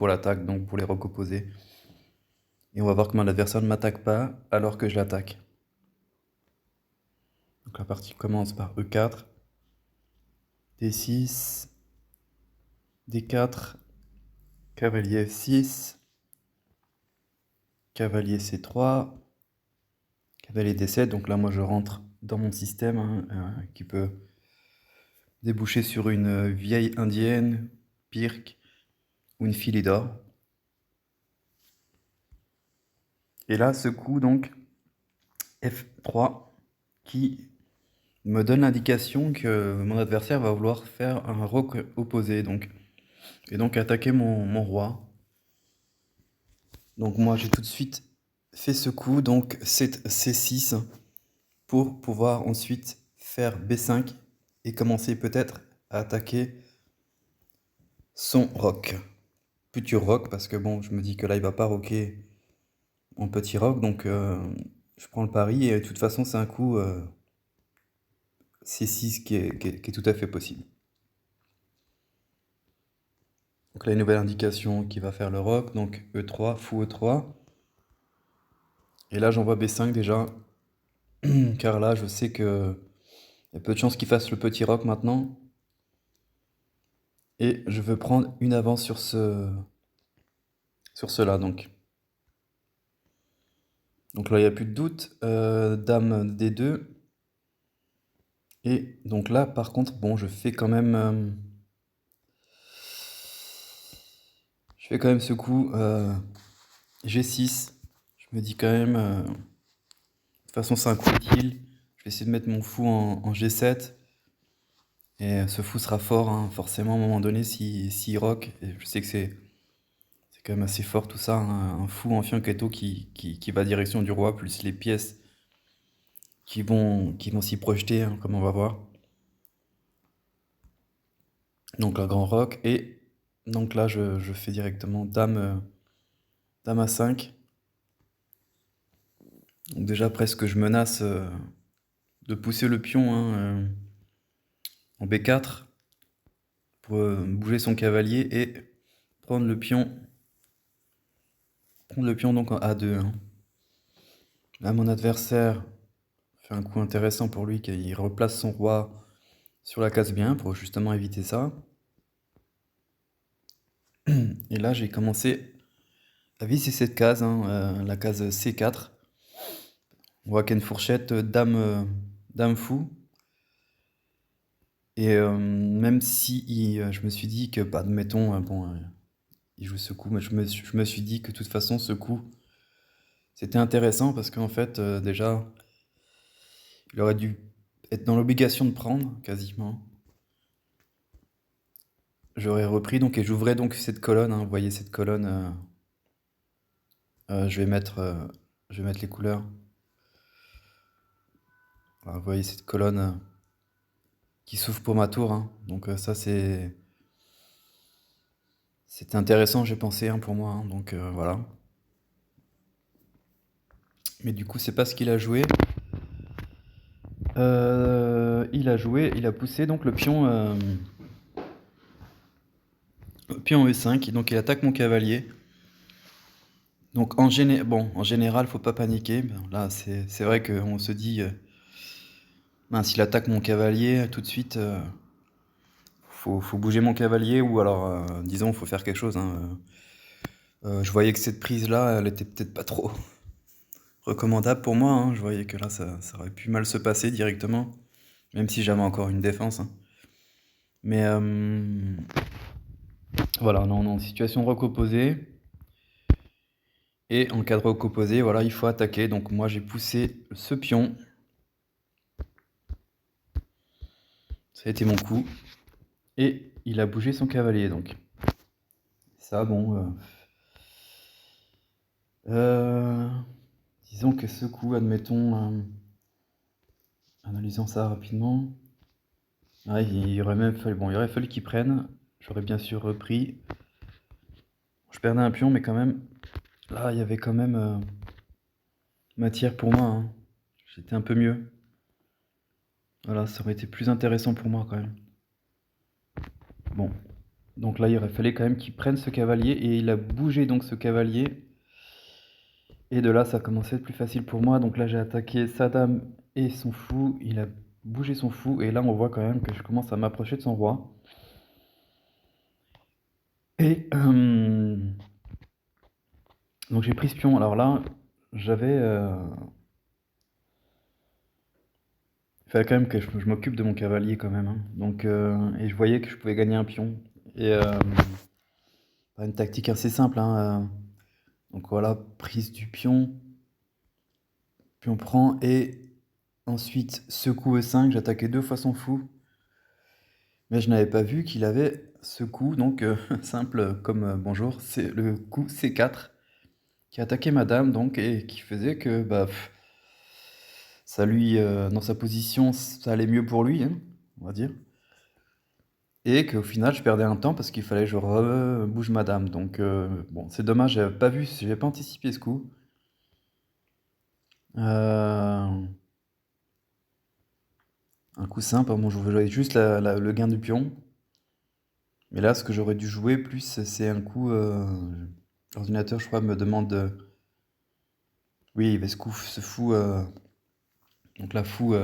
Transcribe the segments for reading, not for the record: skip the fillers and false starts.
pour l'attaque, donc pour les rocs opposés. Et on va voir comment l'adversaire ne m'attaque pas alors que je l'attaque. Donc la partie commence par E4, D6, D4, cavalier F6, cavalier C3, cavalier D7. Donc là, moi, je rentre dans mon système qui peut déboucher sur une vieille indienne, pirque ou une filée d'or. Et là, ce coup, donc, F3, qui me donne l'indication que mon adversaire va vouloir faire un roc opposé, et donc attaquer mon roi. Donc moi, j'ai tout de suite fait ce coup, donc C6, pour pouvoir ensuite faire B5 et commencer peut-être à attaquer son roc. Futur roc, parce que bon, je me dis que là, il va pas roquer en petit roc, donc je prends le pari, et de toute façon, c'est un coup C6 qui est tout à fait possible. Donc là, une nouvelle indication qui va faire le roc, donc E3, fou E3. Et là, j'envoie B5 déjà, car là, je sais que il y a peu de chances qu'il fasse le petit roc maintenant. Et je veux prendre une avance sur cela, donc. Donc là, il n'y a plus de doute. Dame D2. Et donc là, par contre, bon, je fais quand même... je fais quand même ce coup G6. Je me dis quand même... de toute façon, c'est un coup utile. Je vais essayer de mettre mon fou en G7. Et ce fou sera fort, hein, forcément, à un moment donné, s'il rock. Et je sais que c'est quand même assez fort tout ça, hein, un fou en fianchetto qui va direction du roi, plus les pièces qui vont s'y projeter, hein, comme on va voir. Donc un grand roc, et donc là je fais directement dame à 5. Donc déjà presque je menace de pousser le pion, hein, en B4 pour bouger son cavalier et prendre le pion, donc en A2, hein. Là mon adversaire fait un coup intéressant pour lui, qu'il replace son roi sur la case bien pour justement éviter ça. Et là j'ai commencé à viser cette case, hein, la case C4. On voit qu'il y a une fourchette dame fou. Et même si je me suis dit que, bah, admettons, bon, il joue ce coup, mais je me suis dit que de toute façon, ce coup, c'était intéressant parce qu'en fait, déjà, il aurait dû être dans l'obligation de prendre, quasiment. J'aurais repris, donc, et j'ouvrais donc cette colonne, hein, vous voyez cette colonne, je vais mettre les couleurs. Voilà, vous voyez cette colonne qui s'ouvre pour ma tour, hein. Donc ça, c'était intéressant, j'ai pensé, hein, pour moi, hein. Donc voilà. Mais du coup, c'est pas ce qu'il a joué. Il a poussé donc le pion E5, et donc il attaque mon cavalier. Donc en général, faut pas paniquer. Bon, là, c'est vrai qu'on se dit, mince, il attaque mon cavalier, tout de suite, faut bouger mon cavalier, ou alors, disons, faut faire quelque chose, hein. Je voyais que cette prise-là, elle était peut-être pas trop recommandable pour moi, hein. Je voyais que là, ça aurait pu mal se passer directement, même si j'avais encore une défense, hein. Mais voilà, non, non, situation roc opposé. Et en cas de roc opposé, voilà, il faut attaquer. Donc moi, j'ai poussé ce pion. Ça a été mon coup. Et il a bougé son cavalier, donc. Ça, bon... disons que ce coup, admettons, analysant ça rapidement... Ouais, il aurait même fallu, bon, il aurait fallu qu'il prenne. J'aurais bien sûr repris. Je perdais un pion, mais quand même, là, il y avait quand même matière pour moi, hein. J'étais un peu mieux. Voilà, ça aurait été plus intéressant pour moi quand même. Bon, Donc là, il aurait fallu quand même qu'il prenne ce cavalier et il a bougé donc ce cavalier. Et de là, ça a commencé à être plus facile pour moi. Donc là, j'ai attaqué sa dame et son fou. Il a bougé son fou. Et là, on voit quand même que je commence à m'approcher de son roi. Et donc j'ai pris ce pion. Alors là, j'avais... il fallait quand même que je m'occupe de mon cavalier quand même, hein. Donc, et je voyais que je pouvais gagner un pion. Et une tactique assez simple, hein. Donc voilà, prise du pion. Pion prend et ensuite secoue E5. J'attaquais 2 fois son fou. Mais je n'avais pas vu qu'il avait ce coup, donc simple comme bonjour, c'est le coup C4 qui attaquait ma dame donc et qui faisait que bah, ça lui, dans sa position, ça allait mieux pour lui, hein, on va dire. Et qu'au final, je perdais un temps parce qu'il fallait que je bouge ma dame. Donc bon, c'est dommage, j'avais pas vu, j'avais pas anticipé ce coup. Un coup simple, bon, je voulais juste le gain du pion. Mais là, ce que j'aurais dû jouer plus, c'est un coup. L'ordinateur, je crois, me demande. Oui, il y avait ce fou. Donc là, fou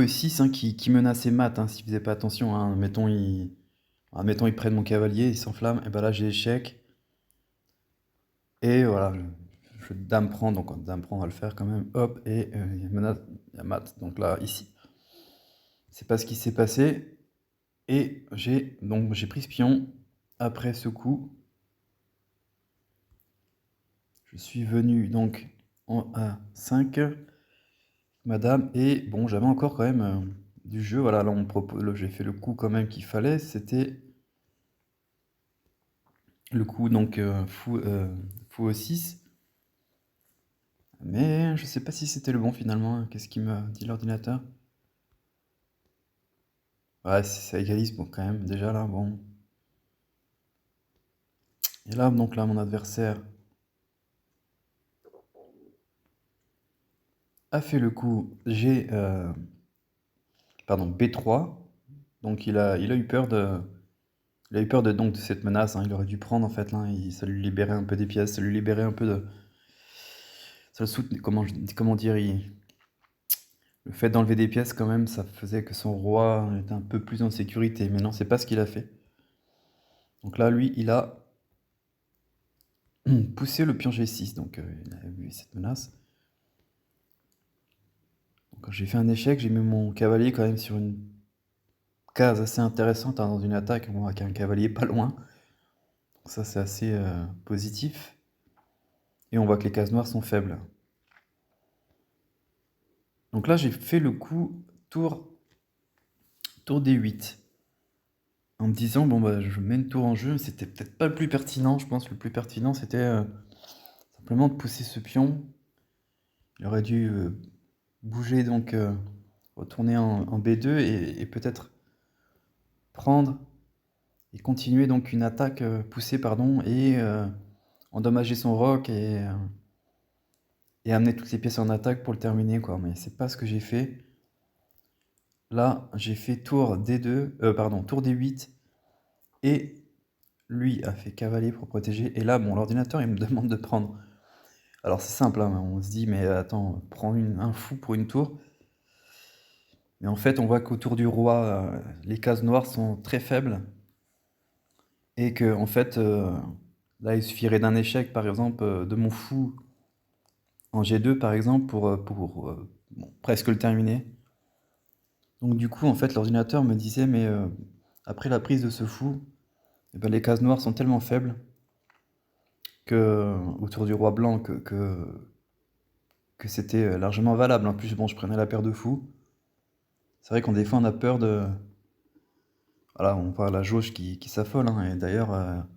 et 6 hein, qui menaçait mat, hein, s'il faisait pas attention, hein. Admettons, ils prennent mon cavalier, il s'enflamme, et ben là, j'ai échec. Et voilà, dame prend, donc dame prend, on va le faire quand même. Hop, et il menace, il y a mat. Donc là, ici. C'est pas ce qui s'est passé. Et j'ai pris ce pion après ce coup. Je suis venu donc en A5, madame, et bon, j'avais encore quand même du jeu. Voilà, là, j'ai fait le coup quand même qu'il fallait. C'était le coup, donc fou E6. Mais je sais pas si c'était le bon finalement. Qu'est-ce qu'il me dit l'ordinateur? Ouais, ça égalise, bon, quand même, déjà là, bon. Et là, donc là, mon adversaire a fait le coup pardon, B3. Donc il a eu peur donc, de cette menace, hein. Il aurait dû prendre en fait là, ça lui libérait un peu des pièces, ça lui libérait un peu de. Ça le soutenait, comment dire, le fait d'enlever des pièces quand même, ça faisait que son roi était un peu plus en sécurité. Mais non, c'est pas ce qu'il a fait. Donc là, lui, il a poussé le pion G6, donc il a vu cette menace. Donc quand j'ai fait un échec, j'ai mis mon cavalier quand même sur une case assez intéressante, hein, dans une attaque, bon, avec un cavalier pas loin. Donc ça, c'est assez positif. Et on voit que les cases noires sont faibles. Donc là, j'ai fait le coup tour D8. En me disant, bon, bah, je mets une tour en jeu. C'était peut-être pas le plus pertinent, je pense. Le plus pertinent, c'était simplement de pousser ce pion. Il aurait dû bouger, donc retourner en B2 et peut-être prendre et continuer donc une attaque poussée, pardon, et endommager son roc et amener toutes les pièces en attaque pour le terminer, quoi. Mais c'est pas ce que j'ai fait. Là, j'ai fait tour D2, pardon, tour D8, et lui a fait cavalier pour protéger. Et là, bon, l'ordinateur, il me demande de prendre. Alors c'est simple, hein, on se dit, mais attends, prends un fou pour une tour. Mais en fait, on voit qu'autour du roi, les cases noires sont très faibles. Et que, en fait, là, il suffirait d'un échec, par exemple, de mon fou en G2, par exemple, pour bon, presque le terminer. Donc du coup, en fait, l'ordinateur me disait, mais après la prise de ce fou, eh ben, les cases noires sont tellement faibles que, autour du roi blanc que c'était largement valable. En plus, bon, je prenais la paire de fous. C'est vrai qu'on des fois on a peur de. Voilà, on voit la jauge qui s'affole, hein, et d'ailleurs, là,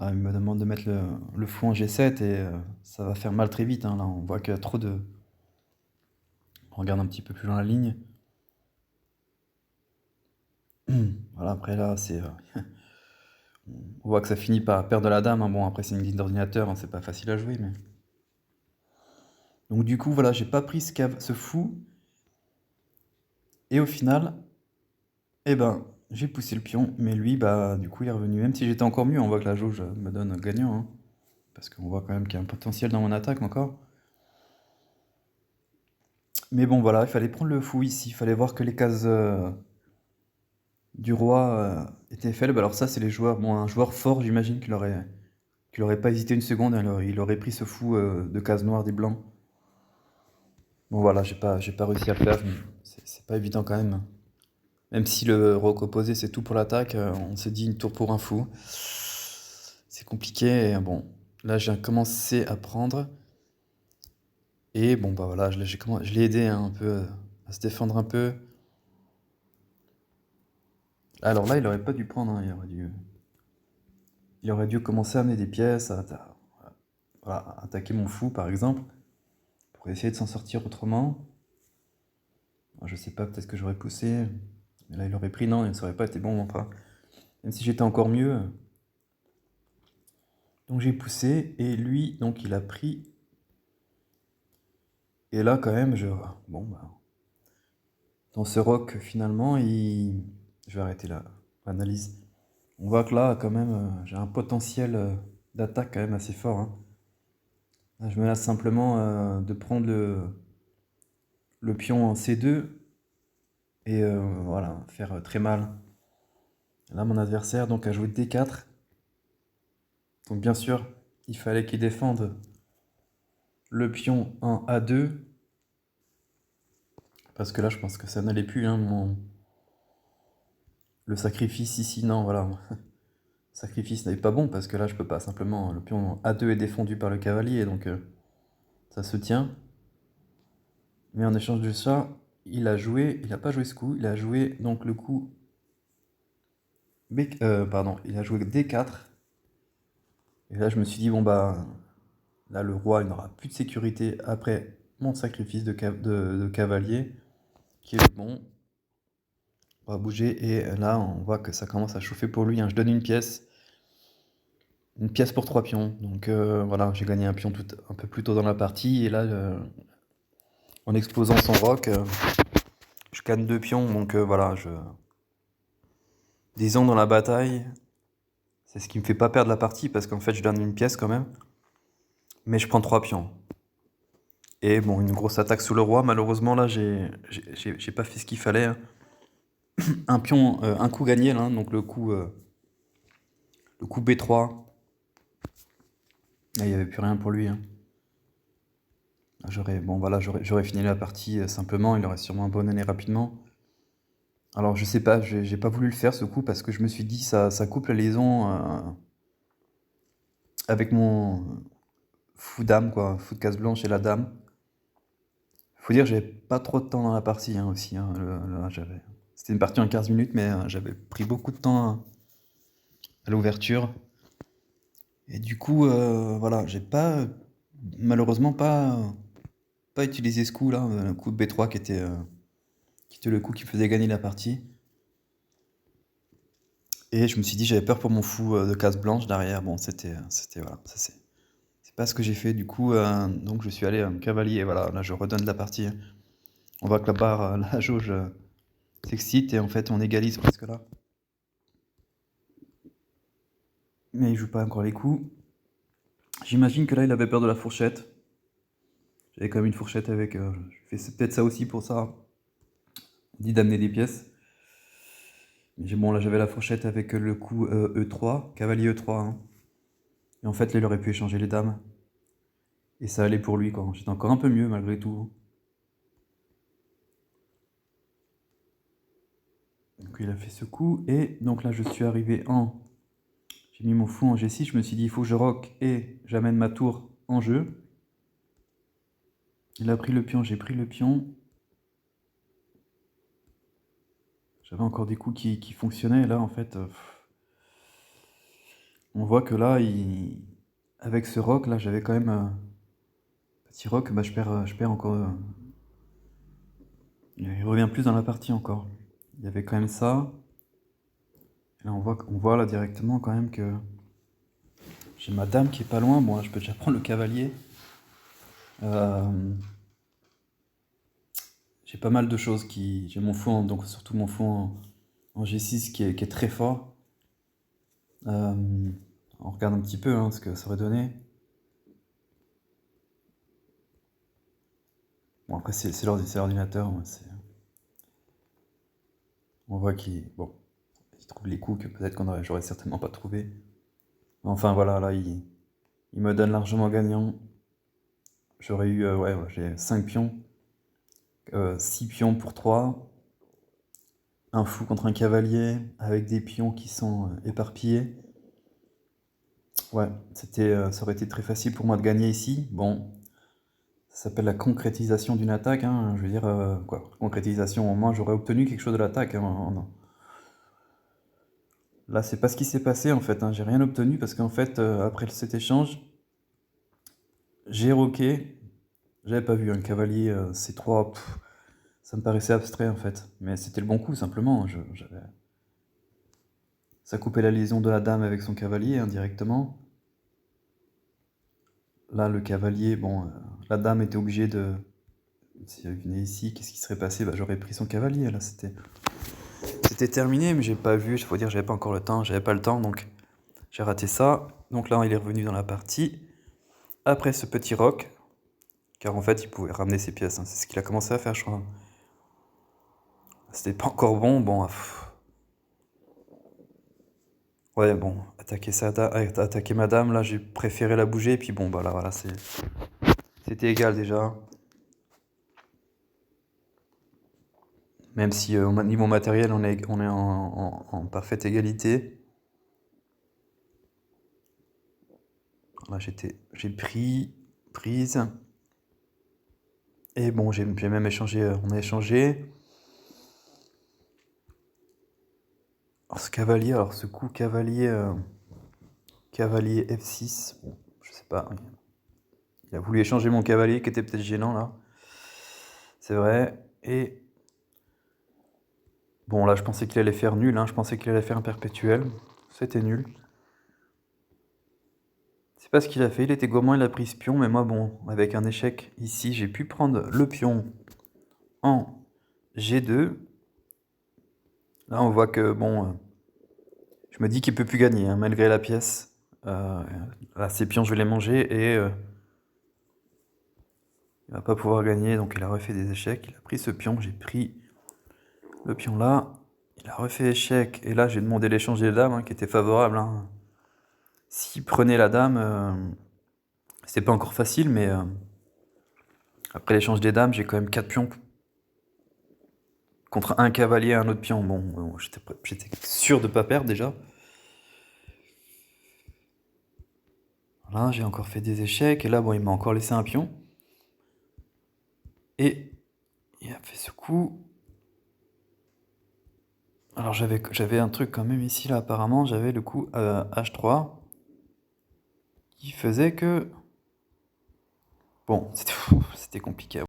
il me demande de mettre le fou en G7 et ça va faire mal très vite, hein, là, on voit qu'il y a trop de. On regarde un petit peu plus dans la ligne. Voilà, après là, on voit que ça finit par perdre la dame, hein. Bon, après, c'est une ligne d'ordinateur, hein, c'est pas facile à jouer, mais. Donc, du coup, voilà, j'ai pas pris ce fou. Et au final, eh ben, j'ai poussé le pion, mais lui, bah, du coup, il est revenu. Même si j'étais encore mieux, on voit que la jauge me donne gagnant, hein, parce qu'on voit quand même qu'il y a un potentiel dans mon attaque encore. Mais bon, voilà, il fallait prendre le fou ici. Il fallait voir que les cases du roi étaient faibles. Alors ça, c'est les joueurs. Bon, un joueur fort, j'imagine qu'il aurait pas hésité une seconde. Alors, il aurait pris ce fou de cases noires des blancs. Bon, voilà, j'ai pas réussi à le faire. C'est pas évident quand même. Même si le roc opposé, c'est tout pour l'attaque, on s'est dit une tour pour un fou. C'est compliqué. Et bon, là, j'ai commencé à prendre. Et bon, bah voilà, je l'ai aidé hein, un peu à se défendre un peu. Alors là, il aurait pas dû prendre, hein, il aurait dû commencer à amener des pièces, voilà, à attaquer mon fou par exemple, pour essayer de s'en sortir autrement. Moi, je sais pas, peut-être que j'aurais poussé, mais là il aurait pris, non, ça aurait pas été bon, enfin, même si j'étais encore mieux. Donc j'ai poussé, et lui, donc il a pris, et là quand même, bon, bah, dans ce rock finalement, je vais arrêter l'analyse. On voit que là, quand même, j'ai un potentiel d'attaque quand même assez fort, hein. Là, je me lasse simplement de prendre le pion en C2 et voilà, faire très mal. Là, mon adversaire donc a joué D4. Donc bien sûr, il fallait qu'il défende le pion en A2. Parce que là, je pense que ça n'allait plus, hein, le sacrifice ici, non, voilà. Le sacrifice n'est pas bon parce que là, je peux pas. Simplement, le pion en A2 est défendu par le cavalier, donc ça se tient. Mais en échange de ça, il n'a pas joué ce coup, il a joué donc le coup pardon, il a joué D4. Et là, je me suis dit, bon, bah, là, le roi, il n'aura plus de sécurité après mon sacrifice de cavalier, qui est bon. On va bouger, et là, on voit que ça commence à chauffer pour lui, hein. Je donne une pièce pour 3 pions. Donc voilà, j'ai gagné un pion un peu plus tôt dans la partie, et là, en explosant son roc, je gagne 2 pions. Donc voilà, disons dans la bataille, c'est ce qui me fait pas perdre la partie, parce qu'en fait, je donne une pièce quand même, mais je prends 3 pions. Et bon, une grosse attaque sous le roi. Malheureusement, là, j'ai pas fait ce qu'il fallait, hein. Un pion, un coup gagné, là, donc le coup B3. Là, il n'y avait plus rien pour lui, hein. Bon, voilà, j'aurais fini la partie simplement. Il aurait sûrement abandonné rapidement. Alors, je sais pas, j'ai pas voulu le faire ce coup parce que je me suis dit, ça coupe la liaison avec mon fou dame, quoi, fou de case blanche et la dame. Faut dire, j'avais pas trop de temps dans la partie, hein, aussi, hein. C'était une partie en 15 minutes, mais j'avais pris beaucoup de temps à l'ouverture. Et du coup, voilà, j'ai pas, malheureusement pas utilisé ce coup là, le coup de B3 qui était le coup qui faisait gagner la partie. Et je me suis dit, j'avais peur pour mon fou de case blanche derrière. Bon, voilà, ça c'est pas ce que j'ai fait. Du coup, donc je suis allé cavalier. Et voilà, là je redonne la partie. On voit que la barre, la jauge s'excite, et en fait on égalise presque là. Mais il joue pas encore les coups. J'imagine que là il avait peur de la fourchette. J'avais quand même une fourchette avec. C'est peut-être ça aussi pour ça. On dit d'amener des pièces. Mais bon, là j'avais la fourchette avec le coup E3, cavalier E3, hein. Et en fait, là il aurait pu échanger les dames. Et ça allait pour lui, quoi. J'étais encore un peu mieux malgré tout. Donc il a fait ce coup, et donc là je suis arrivé en. J'ai mis mon fou en G6, je me suis dit il faut que je rock et j'amène ma tour en jeu. Il a pris le pion, j'ai pris le pion. J'avais encore des coups qui fonctionnaient, et là en fait. On voit que là, avec ce rock, là j'avais quand même. Petit rock, bah, je perds encore. Il revient plus dans la partie encore. Il y avait quand même ça. Et là on voit là directement quand même que j'ai ma dame qui est pas loin. Bon, là, je peux déjà prendre le cavalier. J'ai pas mal de choses qui. J'ai mon fou, donc surtout mon fou en G6 qui est très fort. On regarde un petit peu hein, ce que ça aurait donné. Bon, après, c'est l'ordinateur. Hein, on voit il trouve les coups que peut-être j'aurais certainement pas trouvé. Enfin, voilà, là, il me donne largement gagnant. J'aurais eu, ouais, j'ai 5 pions. 6 pions pour 3. Un fou contre un cavalier, avec des pions qui sont éparpillés. Ouais, ça aurait été très facile pour moi de gagner ici. Bon, ça s'appelle la concrétisation d'une attaque, hein. Je veux dire, quoi, concrétisation, au moins j'aurais obtenu quelque chose de l'attaque, hein. Là, c'est pas ce qui s'est passé en fait, hein. J'ai rien obtenu parce qu'en fait, après cet échange, j'ai roqué. J'avais pas vu un cavalier C3, ça me paraissait abstrait en fait. Mais c'était le bon coup simplement. Ça coupait la liaison de la dame avec son cavalier indirectement. Là, le cavalier, bon, la dame était obligée de. Si elle venait ici, qu'est-ce qui serait passé? Bah, j'aurais pris son cavalier. Là, c'était terminé, mais j'ai pas vu. Il faut dire, j'avais pas encore le temps. J'avais pas le temps, donc j'ai raté ça. Donc là, il est revenu dans la partie. Après ce petit roc, car en fait, il pouvait ramener ses pièces. Hein. C'est ce qu'il a commencé à faire, je crois. C'était pas encore bon. Bon, ouais, bon, attaquer madame, là, j'ai préféré la bouger. Et puis bon, bah là, voilà, c'était égal déjà. Même si au niveau matériel, on est en parfaite égalité. Là, j'ai prise. Et bon, j'ai même échangé, on a échangé. Alors ce coup cavalier F6, bon, je sais pas. Il a voulu échanger mon cavalier qui était peut-être gênant là. C'est vrai. Et bon, là, je pensais qu'il allait faire nul, hein. Je pensais qu'il allait faire un perpétuel. C'était nul. C'est pas ce qu'il a fait. Il était gourmand, il a pris ce pion. Mais moi, bon, avec un échec ici, j'ai pu prendre le pion en G2. Là, on voit que, bon, je me dis qu'il peut plus gagner, hein, malgré la pièce. Là, ces pions, je vais les manger et il va pas pouvoir gagner. Donc, il a refait des échecs. Il a pris ce pion. J'ai pris le pion là. Il a refait échec. Et là, j'ai demandé l'échange des dames, hein, qui était favorable. Hein. S'il prenait la dame, c'était pas encore facile, mais après l'échange des dames, j'ai quand même 4 pions contre un cavalier et un autre pion. Bon, j'étais sûr de pas perdre déjà. Là, j'ai encore fait des échecs. Et là, bon, il m'a encore laissé un pion. Et il a fait ce coup. Alors j'avais un truc quand même ici, là, apparemment. J'avais le coup H3. Qui faisait que... Bon, c'était compliqué.